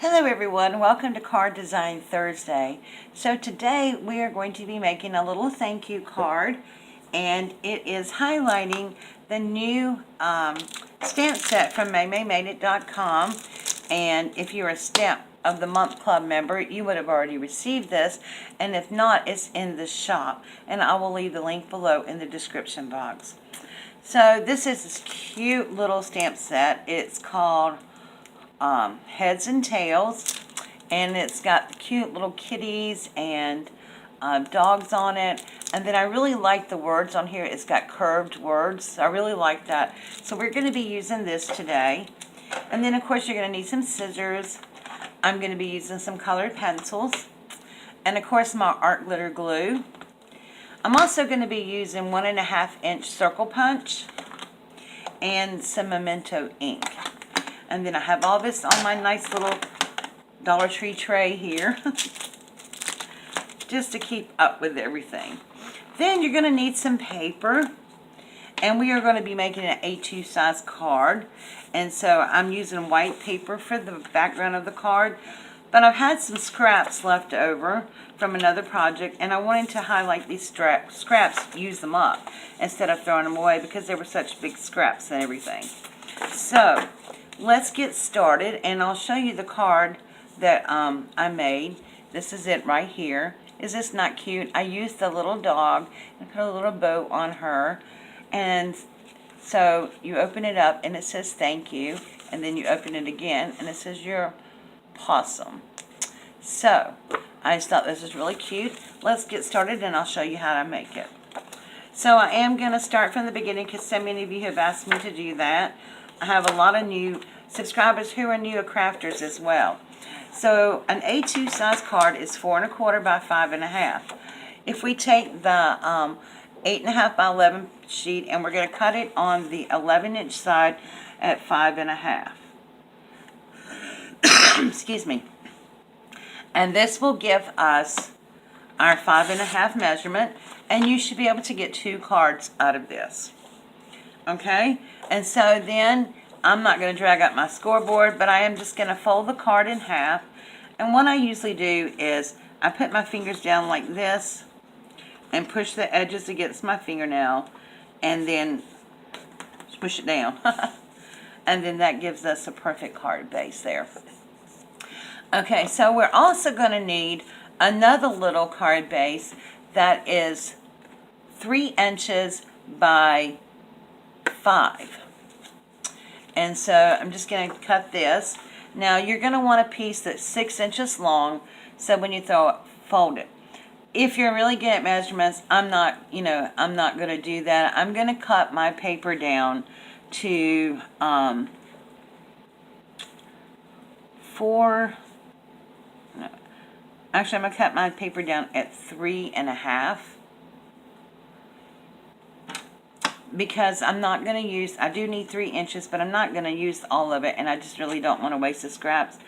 Hello everyone, welcome to Card Design Thursday. So today we are going to be making a little thank you card, and it is highlighting the new stamp set from Maymays.com. And if you're a Stamp of the Month Club member, you would have already received this, and if not, it's in the shop, and I will leave the link below in the description box. So this is this cute little stamp set. It's called Heads and Tails, and it's got cute little kitties and dogs on it. And then I really like the words on here. It's got curved words, so I really like that. So we're going to be using this today. And then of course you're going to need some scissors. I'm going to be using some colored pencils, and of course my art glitter glue. I'm also going to be using 1.5-inch circle punch and some Memento ink. And then I have all this on my nice little Dollar Tree tray here, just to keep up with everything. Then you're going to need some paper, and we are going to be making an A2 size card. And so I'm using white paper for the background of the card, but I've had some scraps left over from another project, and I wanted to highlight these scraps, use them up, instead of throwing them away because they were such big scraps and everything. So let's get started, and I'll show you the card that I made. This is it right here. Is this not cute? I used the little dog and put a little bow on her. And so you open it up and it says thank you, and then you open it again and it says you're possum. So I just thought this was really cute. Let's get started and I'll show you how to make it. So I am going to start from the beginning because so many of you have asked me to do that. I have a lot of new subscribers who are new crafters as well. So an A2 size card is 4 1/4 by 5 1/2. If we take the 8 1/2 by 11 sheet and we're going to cut it on the 11-inch side at 5 1/2. Excuse me. And this will give us our 5 1/2 measurement, and you should be able to get 2 cards out of this. Okay, and so then I'm not going to drag up my scoreboard, but I am just going to fold the card in half. And what I usually do is I put my fingers down like this and push the edges against my fingernail and then push it down. And then that gives us a perfect card base there. Okay, so we're also going to need another little card base that is 3 inches by 5. And so I'm just going to cut this. Now you're going to want a piece that's 6 inches long, so when you throw it, fold it. If you're really good at measurements, I'm not going to do that. I'm going to cut my paper down to 4. No, actually, I'm going to cut my paper down at 3 1/2. Because I'm not going to use, I do need 3 inches, but I'm not going to use all of it, and I just really don't want to waste the scraps.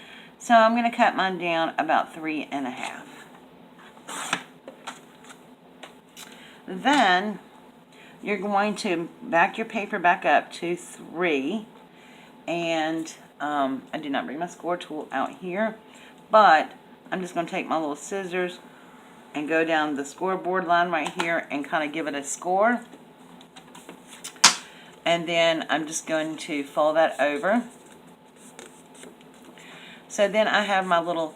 So I'm going to cut mine down about 3 1/2. Then you're going to back your paper back up to 3, and I did not bring my score tool out here, but I'm just going to take my little scissors and go down the scoreboard line right here and kind of give it a score. And then I'm just going to fold that over. So then I have my little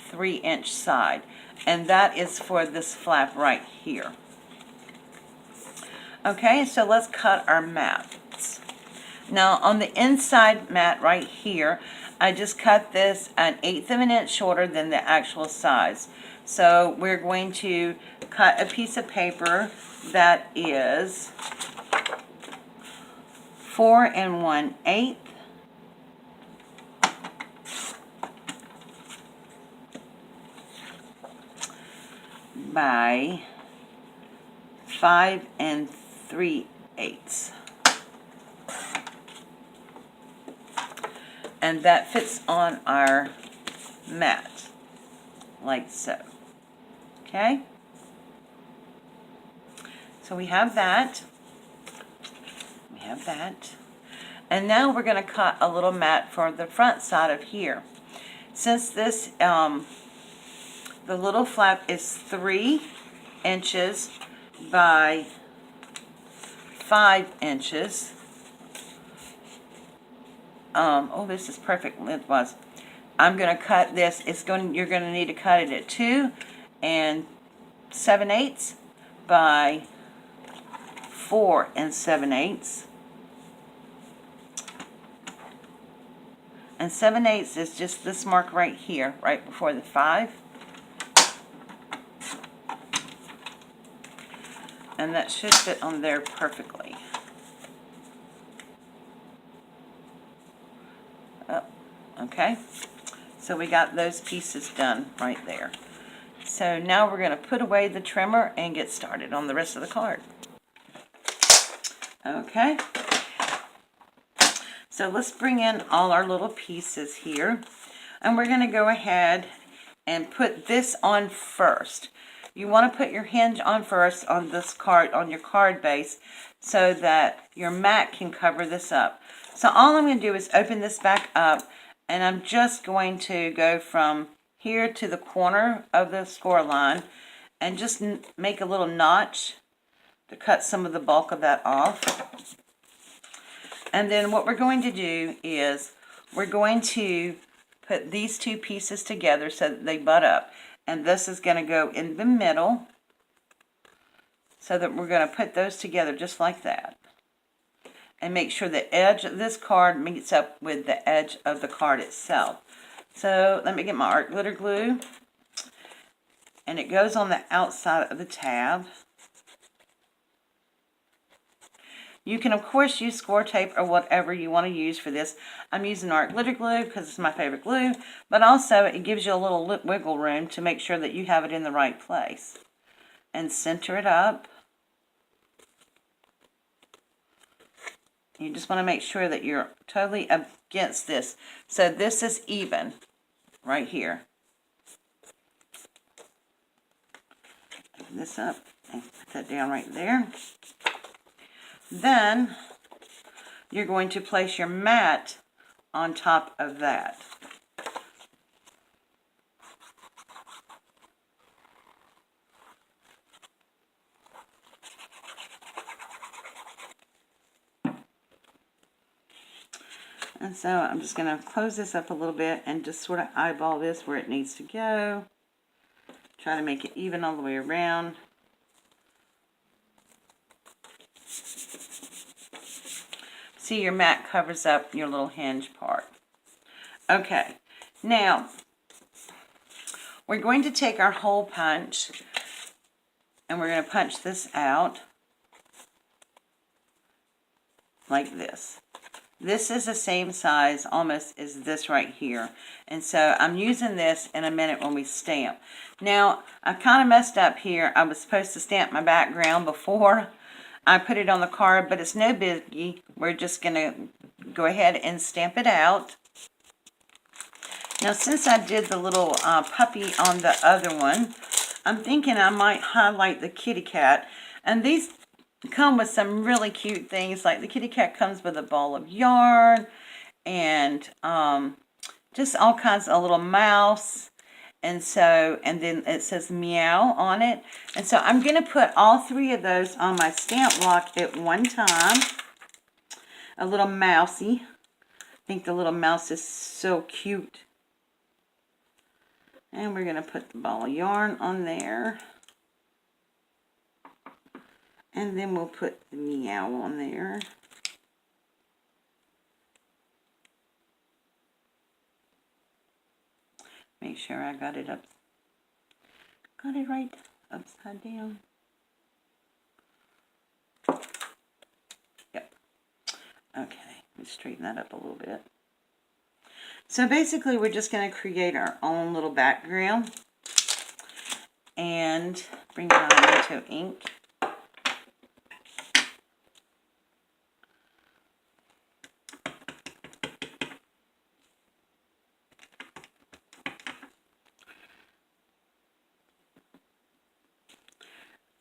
3-inch side, and that is for this flap right here. Okay, so let's cut our mats. Now on the inside mat right here, I just cut this 1/8 of an inch shorter than the actual size. So we're going to cut a piece of paper that is 4 1/8 by 5 3/8. And that fits on our mat like so. Okay? So we have that. And now we're going to cut a little mat for the front side of here. since this, the little flap is 3 inches by 5 inches. Oh, this is perfect lengthwise. I'm going to cut this. You're going to need to cut it at 2 7/8 by 4 7/8. And 7/8 is just this mark right here, right before the 5. And that should fit on there perfectly. Oh, okay. So we got those pieces done right there. So now we're going to put away the trimmer and get started on the rest of the card. Okay. So let's bring in all our little pieces here. And we're going to go ahead and put this on first. You want to put your hinge on first on this card, on your card base, so that your mat can cover this up. So all I'm going to do is open this back up, and I'm just going to go from here to the corner of the score line and just make a little notch to cut some of the bulk of that off. And then what we're going to do is we're going to put these two pieces together so that they butt up. And this is going to go in the middle, so that we're going to put those together just like that. And make sure the edge of this card meets up with the edge of the card itself. So let me get my art glitter glue. And it goes on the outside of the tab. You can, of course, use score tape or whatever you want to use for this. I'm using art glitter glue because it's my favorite glue, but also it gives you a little wiggle room to make sure that you have it in the right place. And center it up. You just want to make sure that you're totally against this. So this is even right here. Open this up and put that down right there. Then you're going to place your mat on top of that. And so I'm just going to close this up a little bit and just sort of eyeball this where it needs to go. Try to make it even all the way around. See, your mat covers up your little hinge part. Okay, now we're going to take our hole punch and we're going to punch this out like this. This is the same size almost as this right here. And so I'm using this in a minute when we stamp. Now, I kind of messed up here. I was supposed to stamp my background before I put it on the card, but it's no biggie. We're just going to go ahead and stamp it out. Now, since I did the little puppy on the other one, I'm thinking I might highlight the kitty cat. And these come with some really cute things, like the kitty cat comes with a ball of yarn and just all kinds of little mouse. And so, and then it says meow on it. And so I'm going to put all 3 of those on my stamp block at one time. A little mousey. I think the little mouse is so cute. And we're going to put the ball of yarn on there. And then we'll put the meow on there. Make sure I got it right upside down. Yep. Okay, let's straighten that up a little bit. So basically we're just going to create our own little background and bring it on into ink.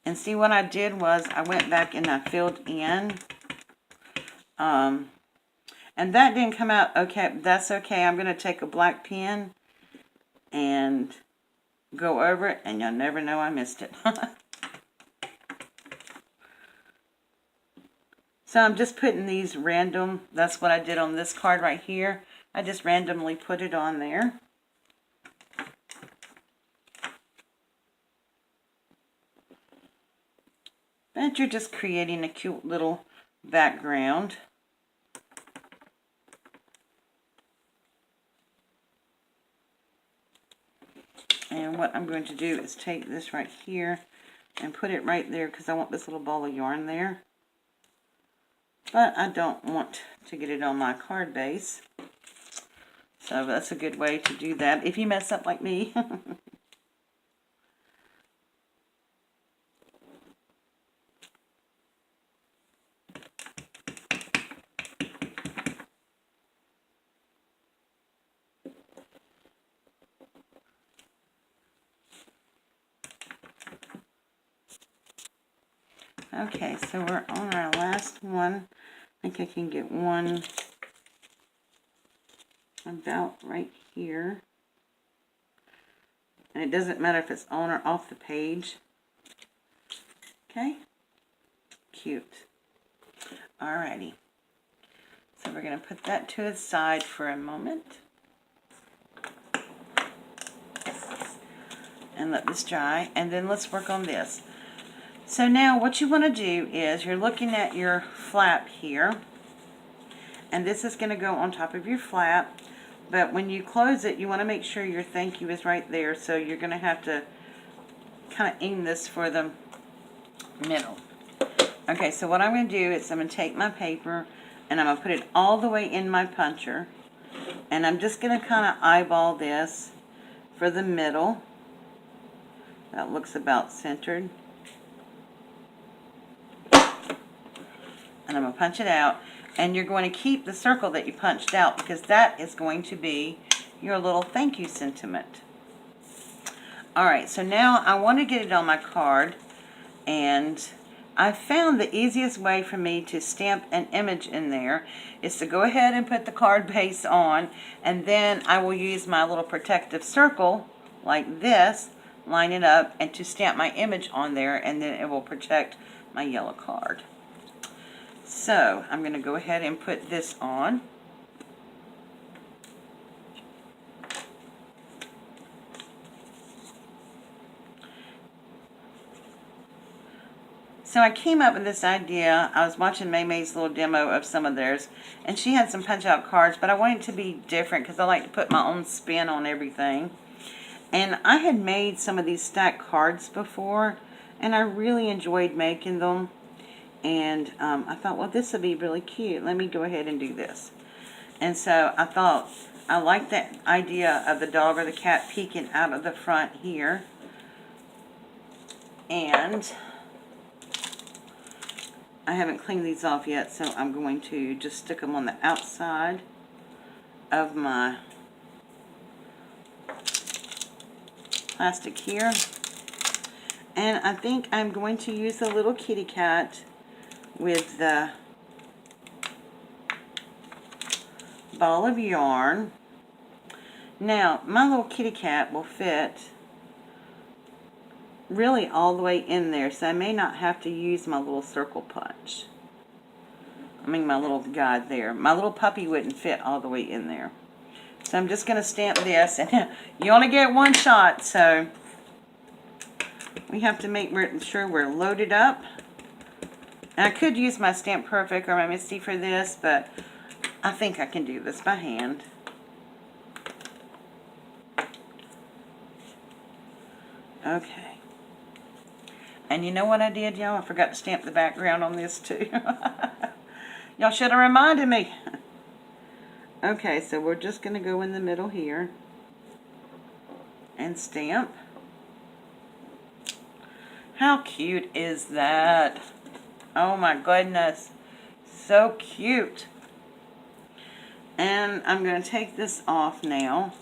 And see, what I did was I went back and I filled in. And that didn't come out okay. That's okay. I'm going to take a black pen and go over it, and you'll never know I missed it. So I'm just putting these random, that's what I did on this card right here. I just randomly put it on there. And you're just creating a cute little background. And what I'm going to do is take this right here and put it right there because I want this little ball of yarn there. But I don't want to get it on my card base. So that's a good way to do that if you mess up like me. Okay, so we're on our last one. I think I can get one about right here. And it doesn't matter if it's on or off the page. Okay? Cute. Alrighty. So we're going to put that to the side for a moment. And let this dry. And then let's work on this. So now what you want to do is you're looking at your flap here. And this is going to go on top of your flap. But when you close it, you want to make sure your thank you is right there. So you're going to have to kind of aim this for the middle. Okay, so what I'm going to do is I'm going to take my paper and I'm going to put it all the way in my puncher. And I'm just going to kind of eyeball this for the middle. That looks about centered. And I'm going to punch it out. And you're going to keep the circle that you punched out because that is going to be your little thank you sentiment. Alright, so now I want to get it on my card. And I found the easiest way for me to stamp an image in there is to go ahead and put the card base on. And then I will use my little protective circle like this, line it up, and to stamp my image on there. And then it will protect my yellow card. So I'm going to go ahead and put this on. So I came up with this idea. I was watching Maymays' little demo of some of theirs, and she had some punch-out cards, but I wanted it to be different because I like to put my own spin on everything. And I had made some of these stacked cards before, and I really enjoyed making them. And I thought, well, this would be really cute. Let me go ahead and do this. And so I thought, I like that idea of the dog or the cat peeking out of the front here. And I haven't cleaned these off yet, so I'm going to just stick them on the outside of my plastic here. And I think I'm going to use a little kitty cat with the ball of yarn. Now, my little kitty cat will fit really all the way in there, so I may not have to use my little circle punch. I mean my little guide there. My little puppy wouldn't fit all the way in there. So I'm just going to stamp this, and you only get one shot, so we have to make sure we're loaded up. And I could use my Stamp Perfect or my Misty for this, but I think I can do this by hand. Okay. And you know what I did, y'all? I forgot to stamp the background on this too. Y'all should have reminded me. Okay, so we're just going to go in the middle here and stamp. How cute is that? Oh my goodness. So cute. And I'm going to take this off now.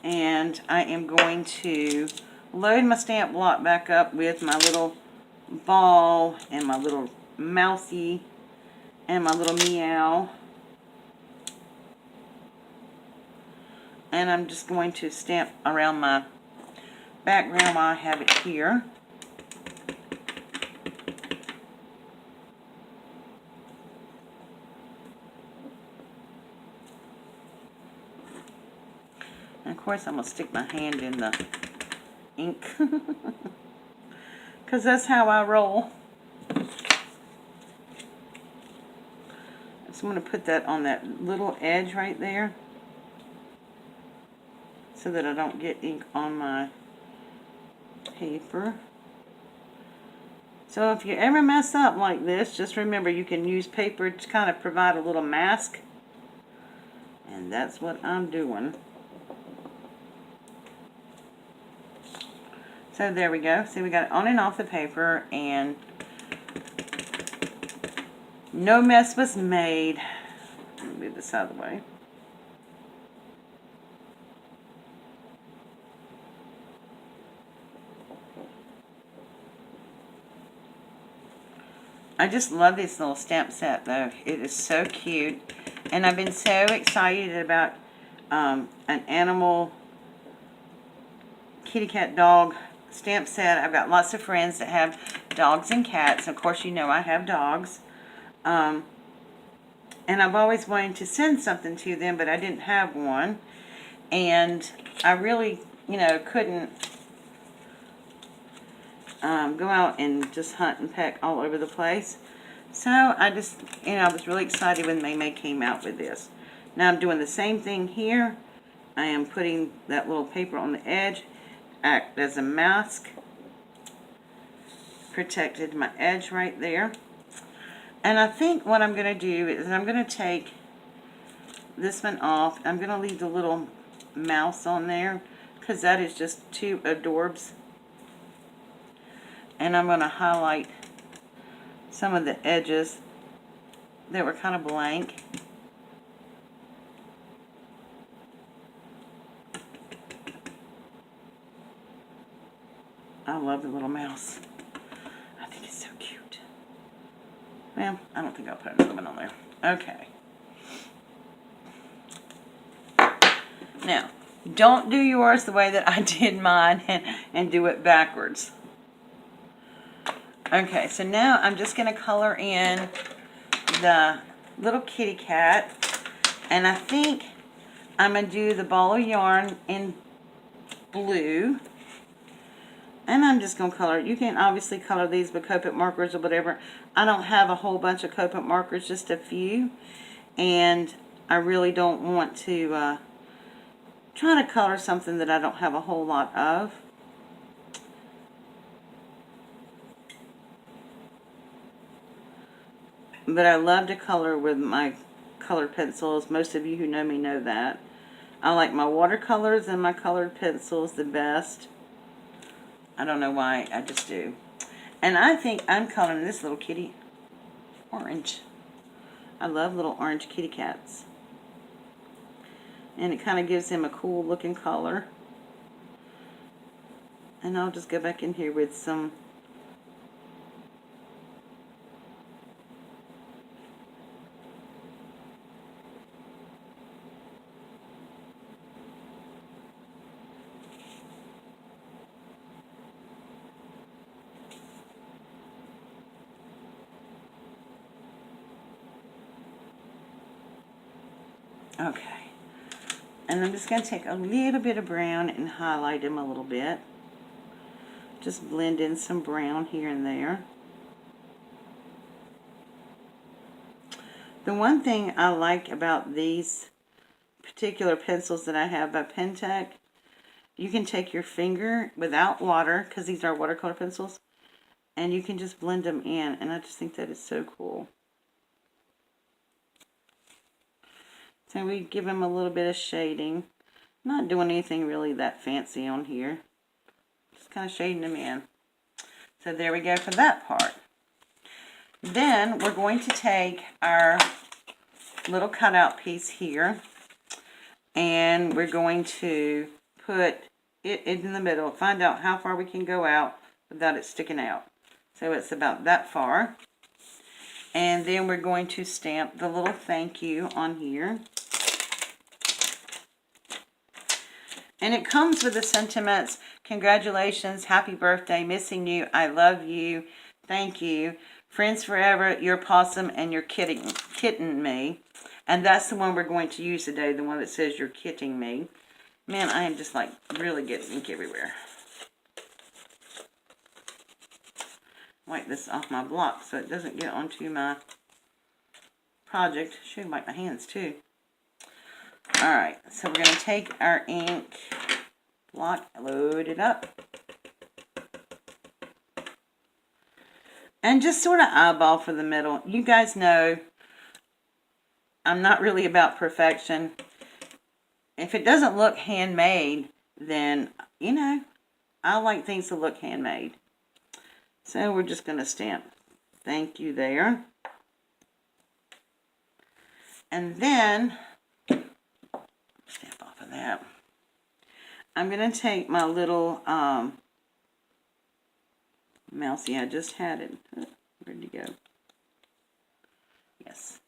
And I am going to load my stamp block back up with my little ball and my little mousey and my little meow. And I'm just going to stamp around my background while I have it here. And of course I'm going to stick my hand in the ink. Because that's how I roll. So I'm going to put that on that little edge right there, so that I don't get ink on my paper. So if you ever mess up like this, just remember you can use paper to kind of provide a little mask. And that's what I'm doing. So there we go. See, we got it on and off the paper, and no mess was made. Let me move this out of the way. I just love this little stamp set, though. It is so cute. And I've been so excited about an animal kitty cat dog stamp set. I've got lots of friends that have dogs and cats. Of course, you know I have dogs. And I've always wanted to send something to them, but I didn't have one. And I really, couldn't go out and just hunt and peck all over the place. So I just, I was really excited when Maymay came out with this. Now I'm doing the same thing here. I am putting that little paper on the edge, act as a mask. Protected my edge right there. And I think what I'm going to do is I'm going to take this one off. I'm going to leave the little mouse on there because that is just too adorbs. And I'm going to highlight some of the edges that were kind of blank. I love the little mouse. I think it's so cute. Well, I don't think I'll put another one on there. Okay. Now, don't do yours the way that I did mine and do it backwards. Okay, so now I'm just going to color in the little kitty cat. And I think I'm going to do the ball of yarn in blue. And I'm just going to color it. You can obviously color these with Copic markers or whatever. I don't have a whole bunch of Copic markers, just a few. And I really don't want to try to color something that I don't have a whole lot of. But I love to color with my colored pencils. Most of you who know me know that. I like my watercolors and my colored pencils the best. I don't know why, I just do. And I think I'm coloring this little kitty orange. I love little orange kitty cats. And it kind of gives him a cool looking color. And I'll just go back in here with some okay. And I'm just going to take a little bit of brown and highlight him a little bit. Just blend in some brown here and there. The one thing I like about these particular pencils that I have by Pentek, you can take your finger without water, because these are watercolor pencils, and you can just blend them in, and I just think that is so cool. So we give them a little bit of shading. Not doing anything really that fancy on here. Just kind of shading them in. So there we go for that part. Then we're going to take our little cutout piece here, and we're going to put it in the middle. Find out how far we can go out without it sticking out. So it's about that far. And then we're going to stamp the little thank you on here. And it comes with the sentiments, congratulations, happy birthday, missing you, I love you, thank you, friends forever, you're possum, and you're kitten me. And that's the one we're going to use today, the one that says you're kidding me. Man, I am just like really getting ink everywhere. Wipe this off my block so it doesn't get onto my project. Should wipe my hands too. Alright, so we're going to take our ink block, load it up, and just sort of eyeball for the middle. You guys know I'm not really about perfection. If it doesn't look handmade, then, you know, I like things to look handmade. So we're just going to stamp thank you there. And then, stamp off of that. I'm going to take my little mousey. I just had it. Where'd it go? Yes.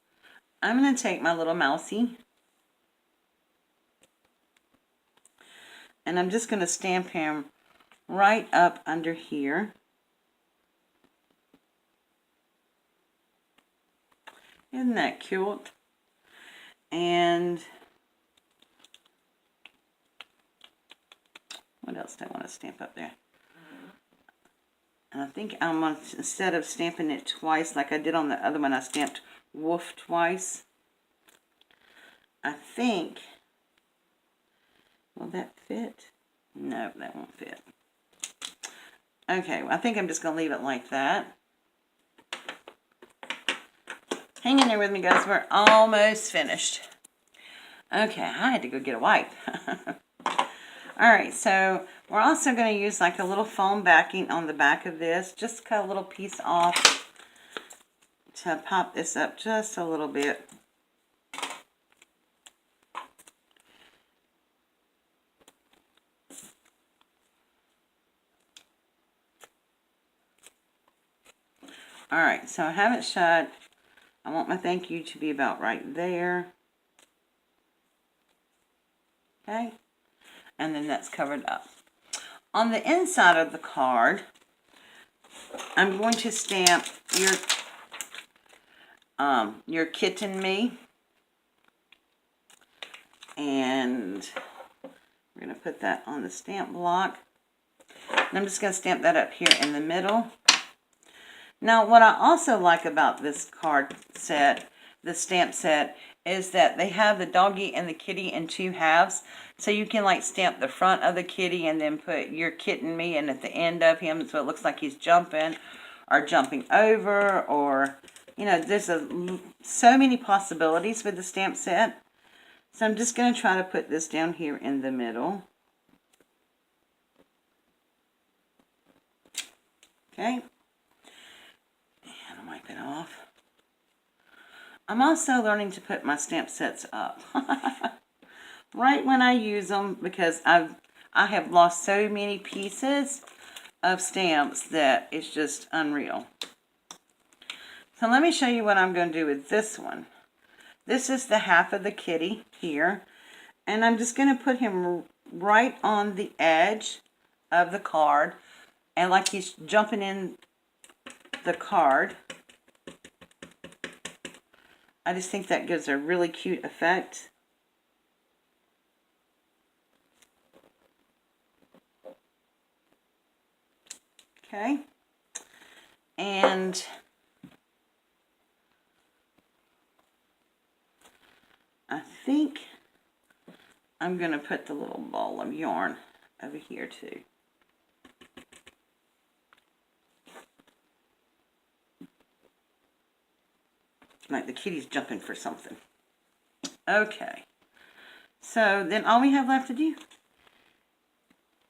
I'm going to take my little mousey. And I'm just going to stamp him right up under here. Isn't that cute? And what else do I want to stamp up there? And I think I'm going to, instead of stamping it twice like I did on the other one, I stamped wolf twice. I think, will that fit? No, that won't fit. Okay, well, I think I'm just going to leave it like that. Hang in there with me, guys. We're almost finished. Okay, I had to go get a wipe. Alright, so we're also going to use like a little foam backing on the back of this. Just cut a little piece off to pop this up just a little bit. Alright, so I have it shut. I want my thank you to be about right there. Okay, and then that's covered up. On the inside of the card, I'm going to stamp your kitten me, and we're going to put that on the stamp block. And I'm just going to stamp that up here in the middle. Now, what I also like about this card set, the stamp set, is that they have the doggy and the kitty in two halves. So you can like stamp the front of the kitty and then put your kitten me and at the end of him so it looks like he's jumping or jumping over, or, you know, there's so many possibilities with the stamp set. So I'm just going to try to put this down here in the middle. Okay. Wipe it off. I'm also learning to put my stamp sets up right when I use them, because I have lost so many pieces of stamps that it's just unreal. So let me show you what I'm going to do with this one. This is the half of the kitty here, and I'm just going to put him right on the edge of the card, and like he's jumping in the card. I just think that gives a really cute effect. Okay. And I think I'm going to put the little ball of yarn over here too. Like the kitty's jumping for something. Okay. So then all we have left to do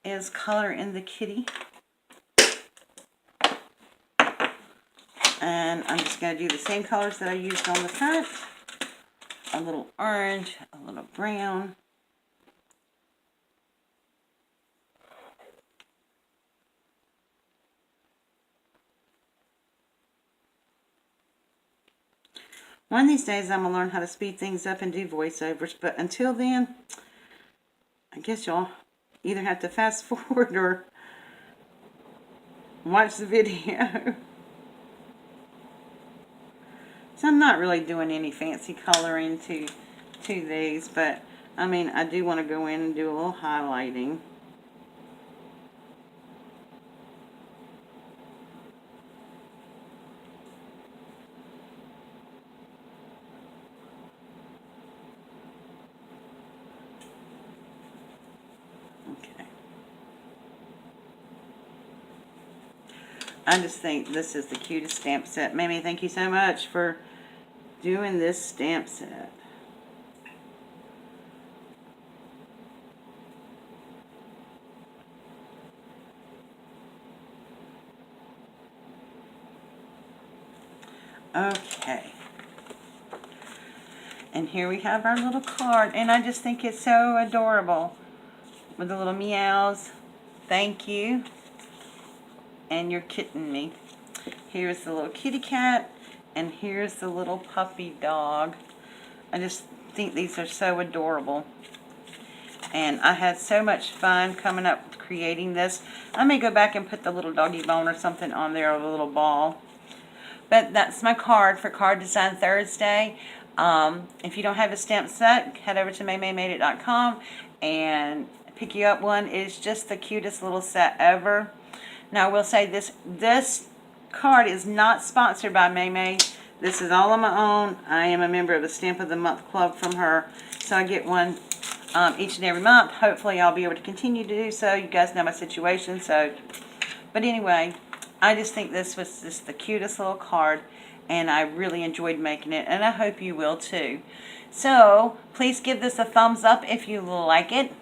is color in the kitty. And I'm just going to do the same colors that I used on the front. A little orange, a little brown. One of these days I'm going to learn how to speed things up and do voiceovers, but until then, I guess y'all either have to fast forward or watch the video. So I'm not really doing any fancy coloring to these, but I mean, I do want to go in and do a little highlighting. Okay. I just think this is the cutest stamp set. Mamie, thank you so much for doing this stamp set. Okay. And here we have our little card. And I just think it's so adorable. With the little meows. Thank you. And you're kidding me. Here's the little kitty cat. And here's the little puppy dog. I just think these are so adorable. And I had so much fun coming up with creating this. I may go back and put the little doggy bone or something on there, or a little ball. But that's my card for Card Design Thursday. If you don't have a stamp set, head over to maymaymade.com and pick you up one. It's just the cutest little set ever. Now, I will say this card is not sponsored by Maymay. This is all on my own. I am a member of the Stamp of the Month Club from her, so I get one each and every month. Hopefully, I'll be able to continue to do so. You guys know my situation, so. But anyway, I just think this was just the cutest little card, and I really enjoyed making it, and I hope you will too. So, please give this a thumbs up if you like it.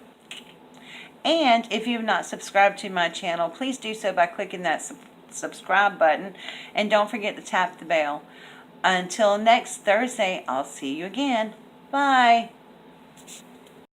And if you've not subscribed to my channel, please do so by clicking that subscribe button. And don't forget to tap the bell. Until next Thursday, I'll see you again. Bye.